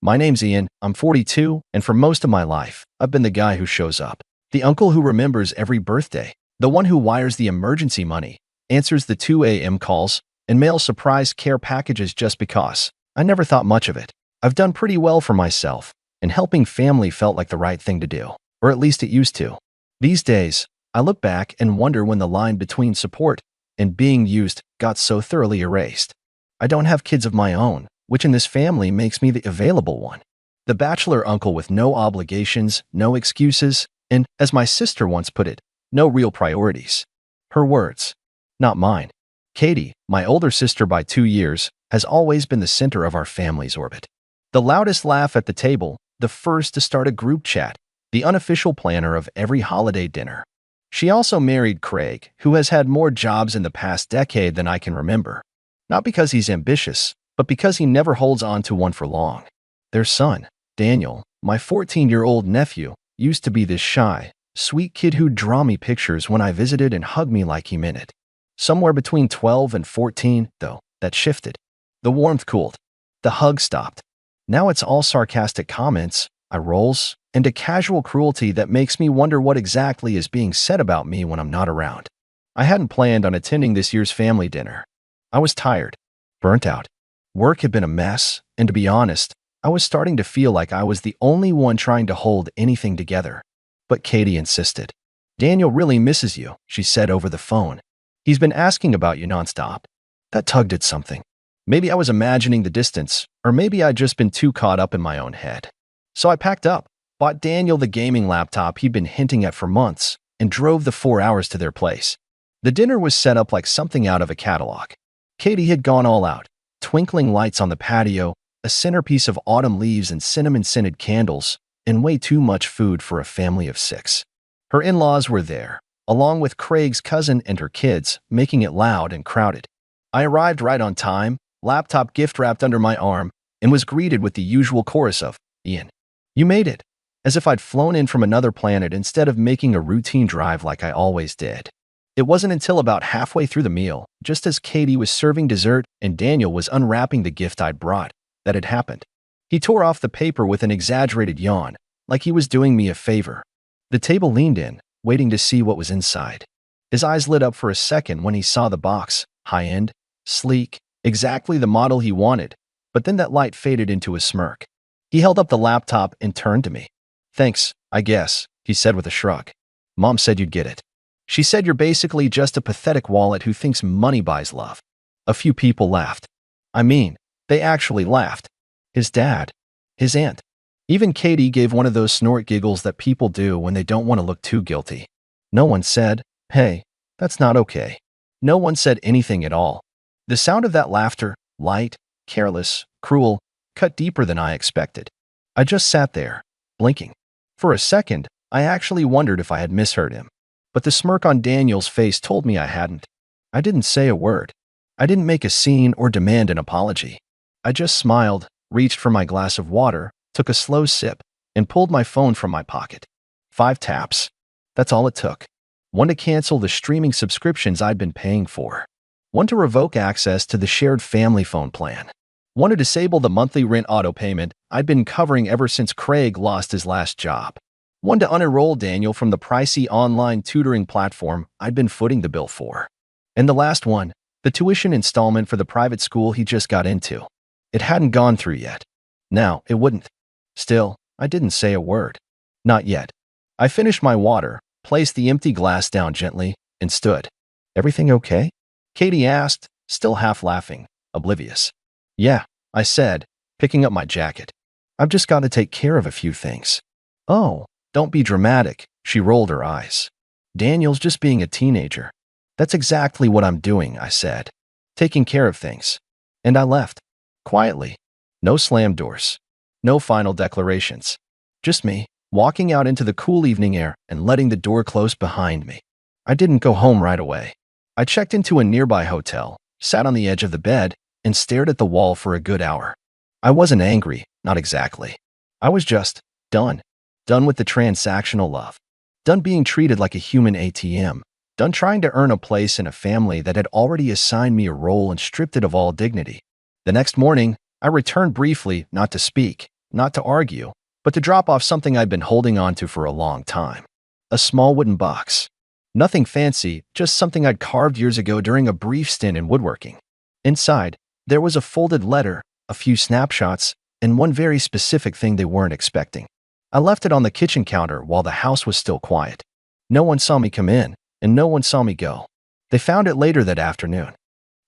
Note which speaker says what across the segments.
Speaker 1: My name's Ian, I'm 42, and for most of my life, I've been the guy who shows up. The uncle who remembers every birthday. The one who wires the emergency money, answers the 2 a.m. calls, and mails surprise care packages just because. I never thought much of it. I've done pretty well for myself, and helping family felt like the right thing to do. Or at least it used to. These days, I look back and wonder when the line between support and being used got so thoroughly erased. I don't have kids of my own, which in this family makes me the available one. The bachelor uncle with no obligations, no excuses, and, as my sister once put it, no real priorities. Her words, not mine. Katie, my older sister by 2 years, has always been the center of our family's orbit. The loudest laugh at the table, the first to start a group chat, the unofficial planner of every holiday dinner. She also married Craig, who has had more jobs in the past decade than I can remember. Not because he's ambitious, but because he never holds on to one for long. Their son, Daniel, my 14-year-old nephew, used to be this shy, sweet kid who'd draw me pictures when I visited and hug me like he meant it. Somewhere between 12 and 14, though, that shifted. The warmth cooled. The hug stopped. Now it's all sarcastic comments, eye rolls, and a casual cruelty that makes me wonder what exactly is being said about me when I'm not around. I hadn't planned on attending this year's family dinner. I was tired, burnt out. Work had been a mess, and to be honest, I was starting to feel like I was the only one trying to hold anything together. But Katie insisted. "Daniel really misses you," she said over the phone. "He's been asking about you nonstop." That tugged at something. Maybe I was imagining the distance, or maybe I'd just been too caught up in my own head. So I packed up, bought Daniel the gaming laptop he'd been hinting at for months, and drove the 4 hours to their place. The dinner was set up like something out of a catalog. Katie had gone all out. Twinkling lights on the patio, a centerpiece of autumn leaves and cinnamon-scented candles, and way too much food for a family of 6. Her in-laws were there, along with Craig's cousin and her kids, making it loud and crowded. I arrived right on time, laptop gift-wrapped under my arm, and was greeted with the usual chorus of, "Ian, you made it," as if I'd flown in from another planet instead of making a routine drive like I always did. It wasn't until about halfway through the meal, just as Katie was serving dessert and Daniel was unwrapping the gift I'd brought, that it happened. He tore off the paper with an exaggerated yawn, like he was doing me a favor. The table leaned in, waiting to see what was inside. His eyes lit up for a second when he saw the box, high-end, sleek, exactly the model he wanted, but then that light faded into a smirk. He held up the laptop and turned to me. "Thanks, I guess," he said with a shrug. "Mom said you'd get it. She said you're basically just a pathetic wallet who thinks money buys love." A few people laughed. I mean, they actually laughed. His dad, his aunt. Even Katie gave one of those snort giggles that people do when they don't want to look too guilty. No one said, "Hey, that's not okay." No one said anything at all. The sound of that laughter, light, careless, cruel, cut deeper than I expected. I just sat there, blinking. For a second, I actually wondered if I had misheard him. But the smirk on Daniel's face told me I hadn't. I didn't say a word. I didn't make a scene or demand an apology. I just smiled, reached for my glass of water, took a slow sip, and pulled my phone from my pocket. 5 taps. That's all it took. One to cancel the streaming subscriptions I'd been paying for. One to revoke access to the shared family phone plan. One to disable the monthly rent auto payment I'd been covering ever since Craig lost his last job. One to unenroll Daniel from the pricey online tutoring platform I'd been footing the bill for. And the last one, the tuition installment for the private school he just got into. It hadn't gone through yet. Now, it wouldn't. Still, I didn't say a word. Not yet. I finished my water, placed the empty glass down gently, and stood. "Everything okay?" Katie asked, still half laughing, oblivious. "Yeah," I said, picking up my jacket. "I've just got to take care of a few things." "Oh, don't be dramatic," she rolled her eyes. "Daniel's just being a teenager." "That's exactly what I'm doing," I said. "Taking care of things." And I left. Quietly. No slam doors. No final declarations. Just me, walking out into the cool evening air and letting the door close behind me. I didn't go home right away. I checked into a nearby hotel, sat on the edge of the bed, and stared at the wall for a good hour. I wasn't angry, not exactly. I was just done. Done with the transactional love. Done being treated like a human ATM. Done trying to earn a place in a family that had already assigned me a role and stripped it of all dignity. The next morning, I returned briefly, not to speak, not to argue, but to drop off something I'd been holding on to for a long time. A small wooden box. Nothing fancy, just something I'd carved years ago during a brief stint in woodworking. Inside, there was a folded letter, a few snapshots, and one very specific thing they weren't expecting. I left it on the kitchen counter while the house was still quiet. No one saw me come in, and no one saw me go. They found it later that afternoon.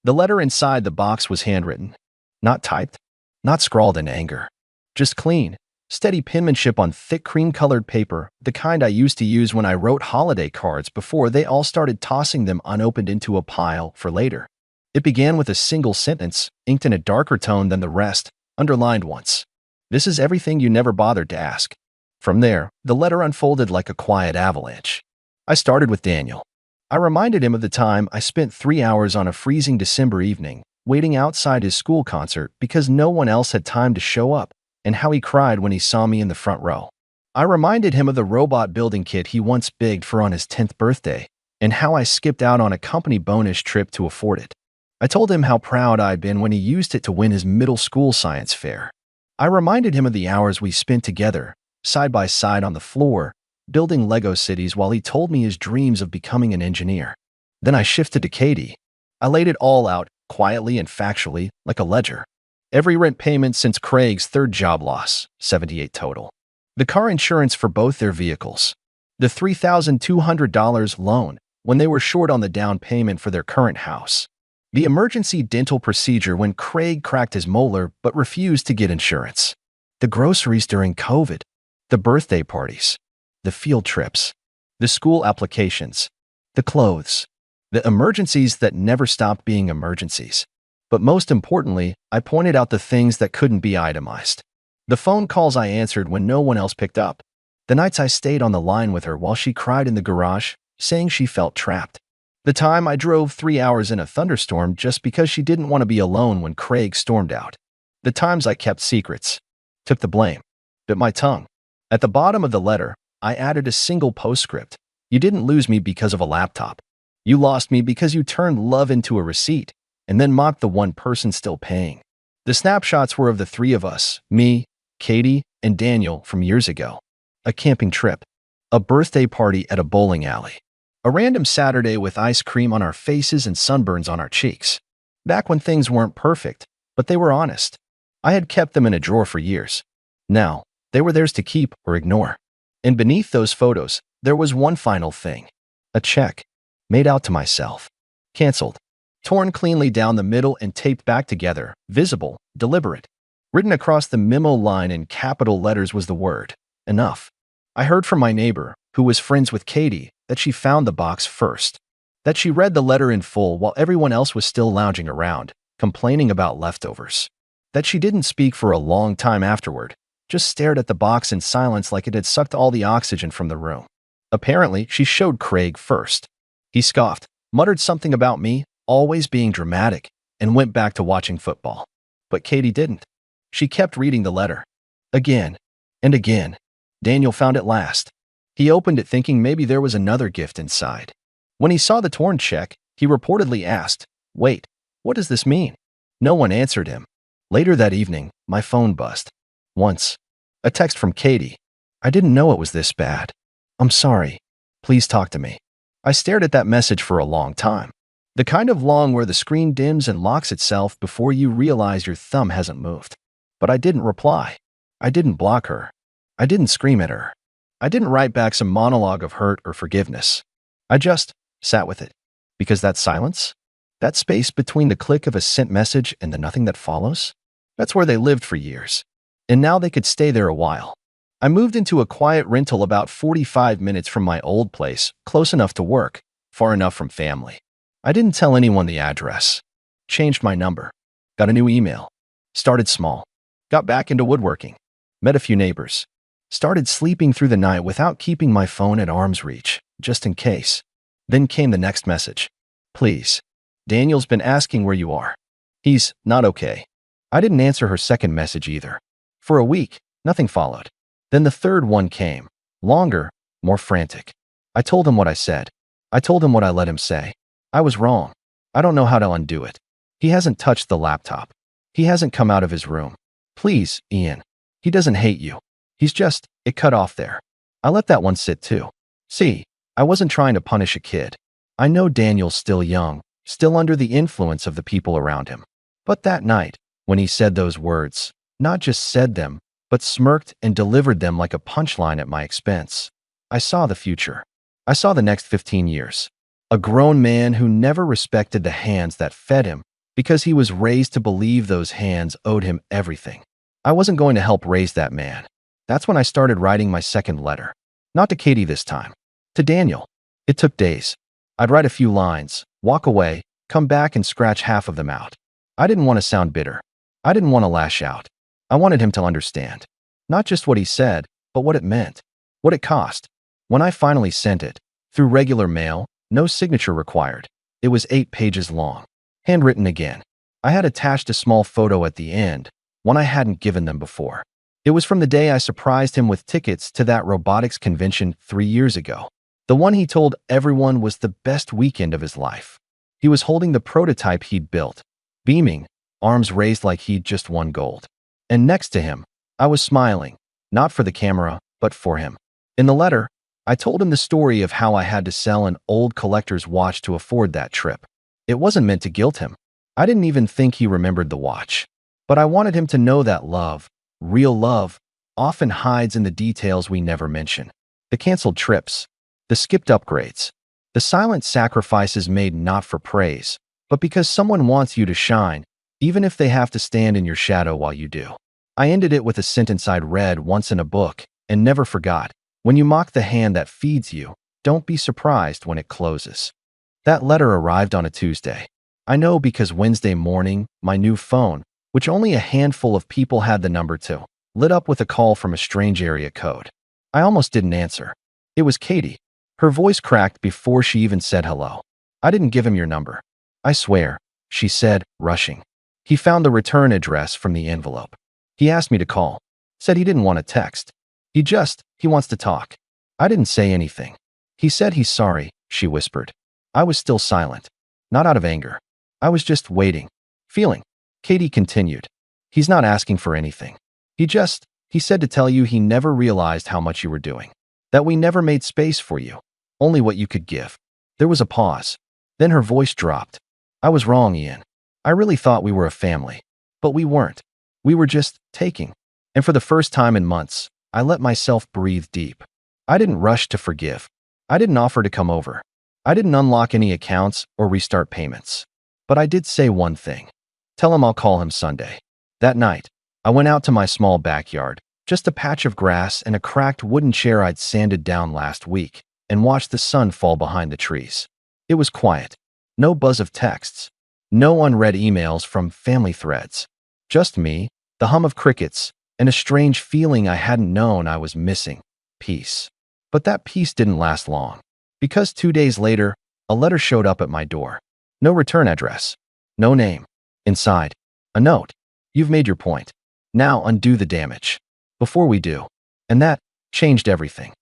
Speaker 1: The letter inside the box was handwritten. Not typed, not scrawled in anger. Just clean, steady penmanship on thick cream-colored paper, the kind I used to use when I wrote holiday cards before they all started tossing them unopened into a pile for later. It began with a single sentence, inked in a darker tone than the rest, underlined once. "This is everything you never bothered to ask." From there, the letter unfolded like a quiet avalanche. I started with Daniel. I reminded him of the time I spent 3 hours on a freezing December evening, waiting outside his school concert because no one else had time to show up, and how he cried when he saw me in the front row. I reminded him of the robot building kit he once begged for on his 10th birthday, and how I skipped out on a company bonus trip to afford it. I told him how proud I'd been when he used it to win his middle school science fair. I reminded him of the hours we spent together, side by side on the floor, building Lego cities while he told me his dreams of becoming an engineer. Then I shifted to Katie. I laid it all out, quietly and factually, like a ledger. Every rent payment since Craig's third job loss, 78 total. The car insurance for both their vehicles. The $3,200 loan when they were short on the down payment for their current house. The emergency dental procedure when Craig cracked his molar but refused to get insurance. The groceries during COVID. The birthday parties. The field trips. The school applications. The clothes. The emergencies that never stopped being emergencies. But most importantly, I pointed out the things that couldn't be itemized. The phone calls I answered when no one else picked up. The nights I stayed on the line with her while she cried in the garage, saying she felt trapped. The time I drove 3 hours in a thunderstorm just because she didn't want to be alone when Craig stormed out. The times I kept secrets. Took the blame. Bit my tongue. At the bottom of the letter, I added a single postscript. You didn't lose me because of a laptop. You lost me because you turned love into a receipt, and then mocked the one person still paying. The snapshots were of the three of us, me, Katie, and Daniel from years ago. A camping trip. A birthday party at a bowling alley. A random Saturday with ice cream on our faces and sunburns on our cheeks. Back when things weren't perfect, but they were honest. I had kept them in a drawer for years. Now, they were theirs to keep or ignore. And beneath those photos, there was one final thing. A check. Made out to myself. Canceled. Torn cleanly down the middle and taped back together, visible, deliberate. Written across the memo line in capital letters was the word, enough. I heard from my neighbor, who was friends with Katie, that she found the box first. That she read the letter in full while everyone else was still lounging around, complaining about leftovers. That she didn't speak for a long time afterward, just stared at the box in silence like it had sucked all the oxygen from the room. Apparently, she showed Craig first. He scoffed, muttered something about me, always being dramatic, and went back to watching football. But Katie didn't. She kept reading the letter. Again and again. Daniel found it last. He opened it thinking maybe there was another gift inside. When he saw the torn check, he reportedly asked, "Wait, what does this mean?" No one answered him. Later that evening, my phone buzzed. Once. A text from Katie. "I didn't know it was this bad. I'm sorry. Please talk to me." I stared at that message for a long time. The kind of long where the screen dims and locks itself before you realize your thumb hasn't moved. But I didn't reply. I didn't block her. I didn't scream at her. I didn't write back some monologue of hurt or forgiveness. I just sat with it. Because that silence, that space between the click of a sent message and the nothing that follows, that's where they lived for years. And now they could stay there a while. I moved into a quiet rental about 45 minutes from my old place, close enough to work, far enough from family. I didn't tell anyone the address. Changed my number. Got a new email. Started small. Got back into woodworking. Met a few neighbors. Started sleeping through the night without keeping my phone at arm's reach, just in case. Then came the next message. "Please. Daniel's been asking where you are. He's not okay." I didn't answer her second message either. For a week, nothing followed. Then the third one came. Longer, more frantic. I told him what I said. I told him what I let him say. I was wrong. I don't know how to undo it. He hasn't touched the laptop. He hasn't come out of his room. Please, Ian. He doesn't hate you. It cut off there. I let that one sit too. See, I wasn't trying to punish a kid. I know Daniel's still young, still under the influence of the people around him. But that night, when he said those words, not just said them, but smirked and delivered them like a punchline at my expense, I saw the future. I saw the next 15 years. A grown man who never respected the hands that fed him because he was raised to believe those hands owed him everything. I wasn't going to help raise that man. That's when I started writing my second letter. Not to Katie this time. To Daniel. It took days. I'd write a few lines, walk away, come back and scratch half of them out. I didn't want to sound bitter. I didn't want to lash out. I wanted him to understand. Not just what he said, but what it meant. What it cost. When I finally sent it, through regular mail, no signature required. It was 8 pages long. Handwritten again. I had attached a small photo at the end, one I hadn't given them before. It was from the day I surprised him with tickets to that robotics convention 3 years ago. The one he told everyone was the best weekend of his life. He was holding the prototype he'd built, beaming, arms raised like he'd just won gold. And next to him, I was smiling, not for the camera, but for him. In the letter, I told him the story of how I had to sell an old collector's watch to afford that trip. It wasn't meant to guilt him. I didn't even think he remembered the watch. But I wanted him to know that love, real love, often hides in the details we never mention. The canceled trips, the skipped upgrades, the silent sacrifices made not for praise, but because someone wants you to shine, even if they have to stand in your shadow while you do. I ended it with a sentence I'd read once in a book and never forgot. When you mock the hand that feeds you, don't be surprised when it closes. That letter arrived on a Tuesday. I know because Wednesday morning, my new phone, which only a handful of people had the number to, lit up with a call from a strange area code. I almost didn't answer. It was Katie. Her voice cracked before she even said hello. I didn't give him your number. I swear, she said, rushing. He found the return address from the envelope. He asked me to call. Said he didn't want to text. He wants to talk. I didn't say anything. He said he's sorry, she whispered. I was still silent. Not out of anger. I was just waiting. Feeling. Katie continued. He's not asking for anything. He said to tell you he never realized how much you were doing. That we never made space for you. Only what you could give. There was a pause. Then her voice dropped. I was wrong, Ian. I really thought we were a family. But we weren't. We were just taking. And for the first time in months, I let myself breathe deep. I didn't rush to forgive. I didn't offer to come over. I didn't unlock any accounts or restart payments. But I did say one thing. Tell him I'll call him Sunday. That night, I went out to my small backyard, just a patch of grass and a cracked wooden chair I'd sanded down last week, and watched the sun fall behind the trees. It was quiet. No buzz of texts. No unread emails from family threads. Just me, the hum of crickets, and a strange feeling I hadn't known I was missing. Peace. But that peace didn't last long. Because 2 days later, a letter showed up at my door. No return address. No name. Inside, a note. You've made your point. Now undo the damage. Before we do. And that changed everything.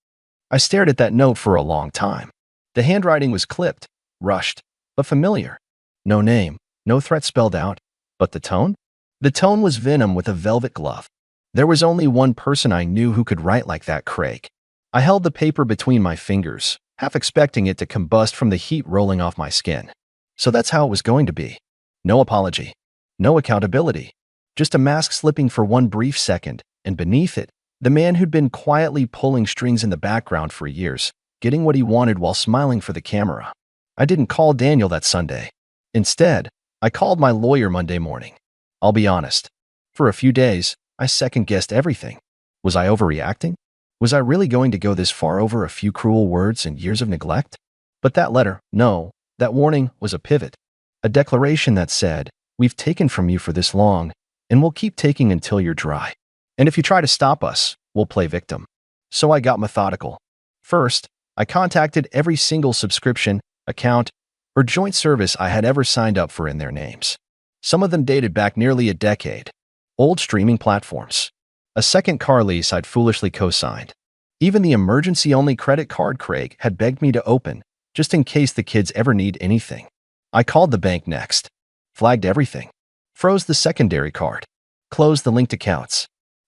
Speaker 1: I stared at that note for a long time. The handwriting was clipped, rushed, but familiar. No name, no threat spelled out. But the tone? The tone was venom with a velvet glove. There was only one person I knew who could write like that, Craig. I held the paper between my fingers, half expecting it to combust from the heat rolling off my skin. So that's how it was going to be. No apology. No accountability. Just a mask slipping for one brief second, and beneath it, the man who'd been quietly pulling strings in the background for years, getting what he wanted while smiling for the camera. I didn't call Daniel that Sunday. Instead, I called my lawyer Monday morning. I'll be honest. For a few days, I second-guessed everything. Was I overreacting? Was I really going to go this far over a few cruel words and years of neglect? But that letter, no, that warning was a pivot. A declaration that said, we've taken from you for this long, and we'll keep taking until you're dry. And if you try to stop us, we'll play victim. So I got methodical. First, I contacted every single subscription, account, or joint service I had ever signed up for in their names. Some of them dated back nearly a decade. Old streaming platforms. A second car lease I'd foolishly co-signed. Even the emergency-only credit card Craig had begged me to open, just in case the kids ever need anything. I called the bank next. Flagged everything. Froze the secondary card. Closed the linked accounts.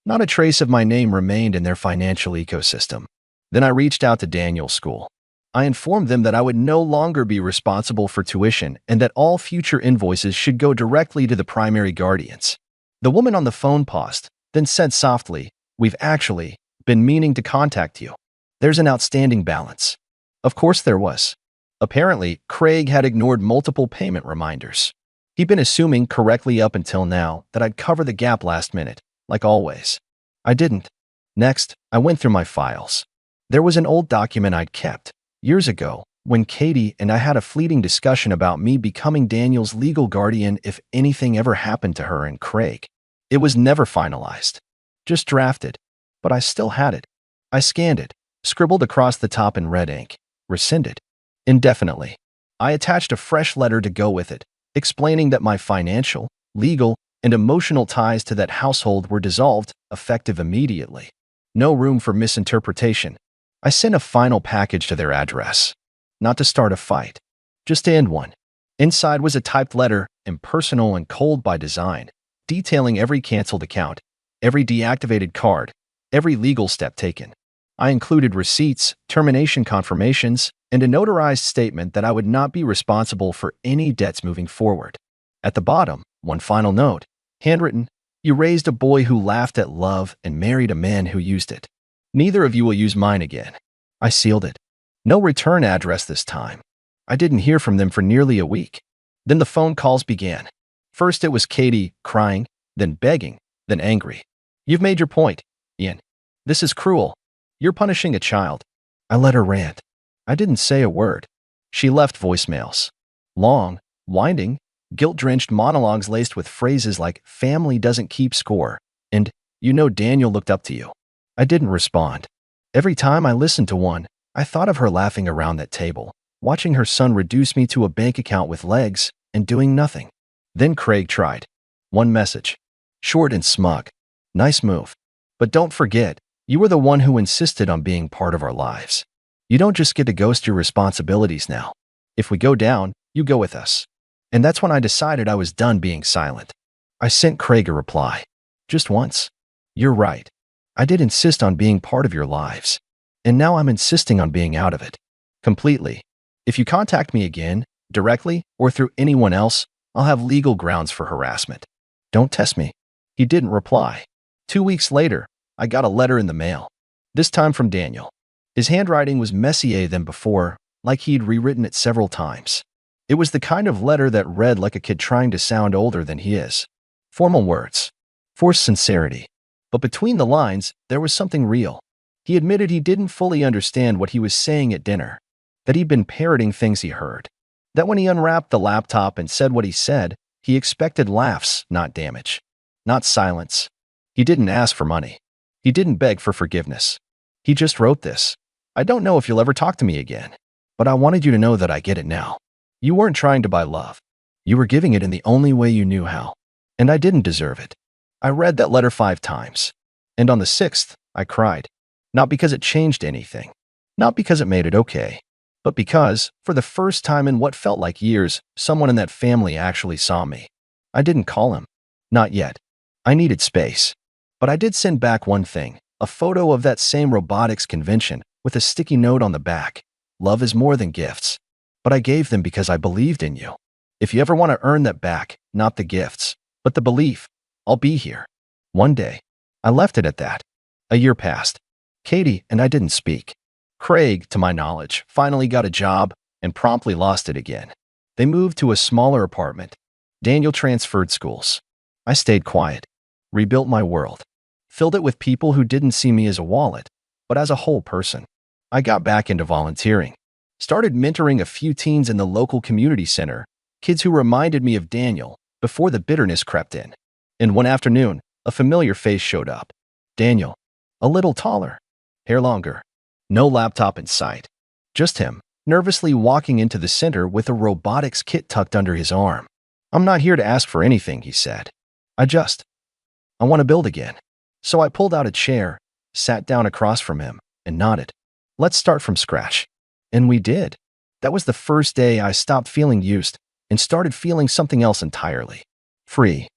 Speaker 1: Not a trace of my name remained in their financial ecosystem. Then I reached out to Daniel's school. I informed them that I would no longer be responsible for tuition and that all future invoices should go directly to the primary guardians. The woman on the phone paused, then said softly, "We've actually been meaning to contact you. There's an outstanding balance." Of course there was. Apparently, Craig had ignored multiple payment reminders. He'd been assuming correctly up until now that I'd cover the gap last minute, like always. I didn't. Next, I went through my files. There was an old document I'd kept years ago when Katie and I had a fleeting discussion about me becoming Daniel's legal guardian if anything ever happened to her and Craig. It was never finalized, just drafted, but I still had it. I scanned it, scribbled across the top in red ink, rescinded. Indefinitely. I attached a fresh letter to go with it, explaining that my financial, legal, and emotional ties to that household were dissolved, effective immediately. No room for misinterpretation. I sent a final package to their address. Not to start a fight, just to end one. Inside was a typed letter, impersonal and cold by design, detailing every canceled account, every deactivated card, every legal step taken. I included receipts, termination confirmations, and a notarized statement that I would not be responsible for any debts moving forward. At the bottom, one final note, handwritten, "You raised a boy who laughed at love and married a man who used it. Neither of you will use mine again." I sealed it. No return address this time. I didn't hear from them for nearly a week. Then the phone calls began. First it was Katie, crying, then begging, then angry. "You've made your point, Ian. This is cruel. You're punishing a child." I let her rant. I didn't say a word. She left voicemails. Long, winding, guilt-drenched monologues laced with phrases like "family doesn't keep score" and "you know Daniel looked up to you." I didn't respond. Every time I listened to one, I thought of her laughing around that table, watching her son reduce me to a bank account with legs and doing nothing. Then Craig tried. One message. Short and smug. "Nice move. But don't forget, you were the one who insisted on being part of our lives. You don't just get to ghost your responsibilities now. If we go down, you go with us." And that's when I decided I was done being silent. I sent Craig a reply. Just once. "You're right. I did insist on being part of your lives. And now I'm insisting on being out of it. Completely. If you contact me again, directly or through anyone else, I'll have legal grounds for harassment. Don't test me." He didn't reply. 2 weeks later, I got a letter in the mail. This time from Daniel. His handwriting was messier than before, like he'd rewritten it several times. It was the kind of letter that read like a kid trying to sound older than he is. Formal words. Forced sincerity. But between the lines, there was something real. He admitted he didn't fully understand what he was saying at dinner, that he'd been parroting things he heard, that when he unwrapped the laptop and said what he said, he expected laughs, not damage, not silence. He didn't ask for money. He didn't beg for forgiveness. He just wrote this. "I don't know if you'll ever talk to me again, but I wanted you to know that I get it now. You weren't trying to buy love. You were giving it in the only way you knew how. And I didn't deserve it." I read that letter 5 times. And on the 6th, I cried. Not because it changed anything. Not because it made it okay. But because, for the first time in what felt like years, someone in that family actually saw me. I didn't call him. Not yet. I needed space. But I did send back one thing, a photo of that same robotics convention with a sticky note on the back. "Love is more than gifts. But I gave them because I believed in you. If you ever want to earn that back, not the gifts, but the belief, I'll be here." One day. I left it at that. A year passed. Katie and I didn't speak. Craig, to my knowledge, finally got a job and promptly lost it again. They moved to a smaller apartment. Daniel transferred schools. I stayed quiet. Rebuilt my world. Filled it with people who didn't see me as a wallet, but as a whole person. I got back into volunteering. Started mentoring a few teens in the local community center, kids who reminded me of Daniel before the bitterness crept in. And one afternoon, a familiar face showed up. Daniel. A little taller. Hair longer. No laptop in sight. Just him, nervously walking into the center with a robotics kit tucked under his arm. "I'm not here to ask for anything," he said. I want to build again." So I pulled out a chair, sat down across from him, and nodded. "Let's start from scratch." And we did. That was the first day I stopped feeling used and started feeling something else entirely. Free.